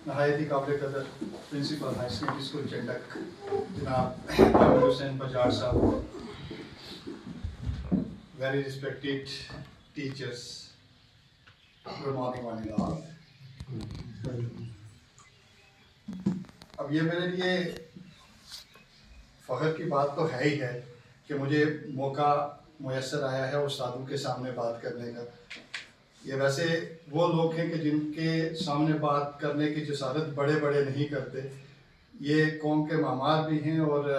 نہایت ہی قابل قدر پرنسپل ہائی سیکنڈری اسکول چنڈک جناب عامر حسین بجاج صاحب، very respected teachers, good morning one and all. اب یہ میرے لیے فخر کی بات تو ہے ہی ہے کہ مجھے موقع میسر آیا ہے استادوں کے سامنے بات کرنے کا۔ یہ ویسے وہ لوگ ہیں کہ جن کے سامنے بات کرنے کی جسارت بڑے بڑے نہیں کرتے، یہ قوم کے معمار بھی ہیں اور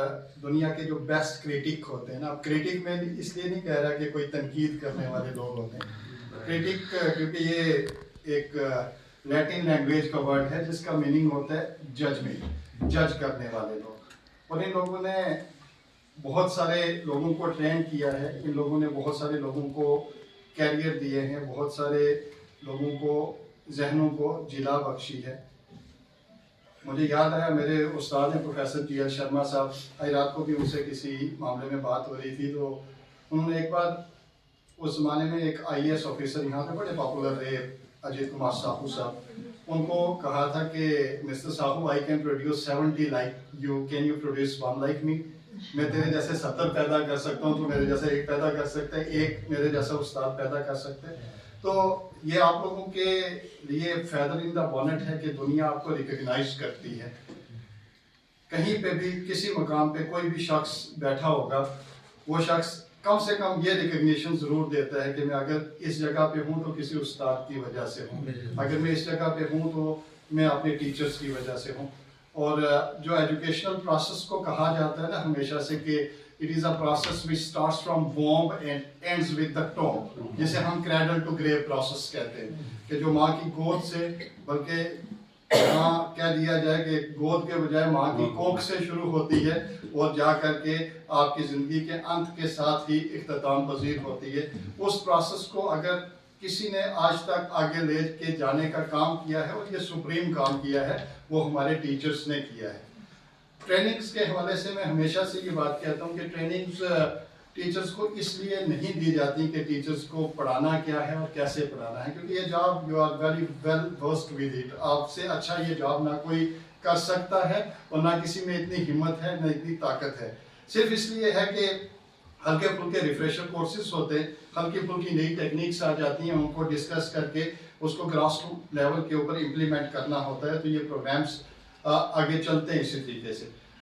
دنیا کے جو بیسٹ کریٹک ہوتے ہیں نا، اب کریٹک میں اس لیے نہیں کہہ رہا کہ کوئی تنقید کرنے والے لوگ ہوتے ہیں، کریٹک کیونکہ یہ ایک لیٹن لینگویج کا ورڈ ہے جس کا میننگ ہوتا ہے ججمنٹ، جج کرنے والے لوگ، اور ان لوگوں نے بہت سارے لوگوں کو ٹرین کیا ہے، ان لوگوں نے بہت سارے لوگوں کو کیریئر دیے ہیں، بہت سارے لوگوں کو ذہنوں کو جلا بخشی ہے۔ مجھے یاد آیا میرے استاد ہیں پروفیسر ٹی ایل شرما صاحب، آج رات کو بھی ان سے کسی معاملے میں بات ہو رہی تھی، تو انہوں نے ایک بار اس زمانے میں ایک آئی اے ایس آفیسر یہاں پہ بڑے پاپولر رہے، اجیت کمار ساہو صاحب، ان کو کہا تھا کہ Mr Sahu I can produce 70 like you, can you produce 1 like me? میں تیرے جیسے 70 پیدا کر سکتا ہوں، تو میرے جیسا ایک پیدا کر سکتا ہے، ایک میرے جیسا استاد پیدا کر سکتے ہیں۔ تو یہ آپ لوگوں کے لیے فیدر ان دا بونٹ ہے کہ دنیا آپ کو ریکگنائز کرتی ہے۔ کہیں پہ بھی کسی مقام پہ کوئی بھی شخص بیٹھا ہوگا، وہ شخص کم سے کم یہ ریکگنیشن ضرور دیتا ہے کہ میں اگر اس جگہ پہ ہوں تو کسی استاد کی وجہ سے ہوں، اگر میں اس جگہ پہ ہوں تو میں اپنے ٹیچرز کی وجہ سے ہوں۔ اور جو ایجوکیشنل پروسیس کو کہا جاتا ہے نا ہمیشہ سے کہ it is a process which starts from womb and ends with the tomb, جسے ہم کریڈل ٹو گریو پروسیس کہتے ہیں، کہ جو ماں کی گود سے، بلکہ یہاں کہہ دیا جائے کہ گود کے بجائے ماں کی کوکھ سے شروع ہوتی ہے اور جا کر کے آپ کی زندگی کے انت کے ساتھ ہی اختتام پذیر ہوتی ہے۔ اس پروسیس کو اگر کسی نے آج تک آگے لے کے جانے کا کام کیا ہے، اور یہ سپریم کام کیا ہے، وہ ہمارے ٹیچرز نے کیا ہے۔ ٹریننگز کے حوالے سے میں ہمیشہ سے یہ بات کہتا ہوں کہ ٹریننگز ٹیچرز کو اس لیے نہیں دی جاتی کہ ٹیچرز کو پڑھانا کیا ہے اور کیسے پڑھانا ہے، کیونکہ یہ job you are very well versed with it, آپ سے اچھا یہ جاب نہ کوئی کر سکتا ہے، اور نہ کسی میں اتنی ہمت ہے، نہ اتنی طاقت ہے۔ صرف اس لیے ہے کہ ہلکے پھلکے ریفریشر کورسز ہوتے ہیں، ہلکی پھلکی نئی ٹیکنیکس آ جاتی ہیں، ان کو ڈسکس کر کے اس کو گراس روٹ لیول کے اوپر امپلیمنٹ کرنا ہوتا ہے، تو یہ پروگرامس آگے چلتے ہیں اسی طریقے سے۔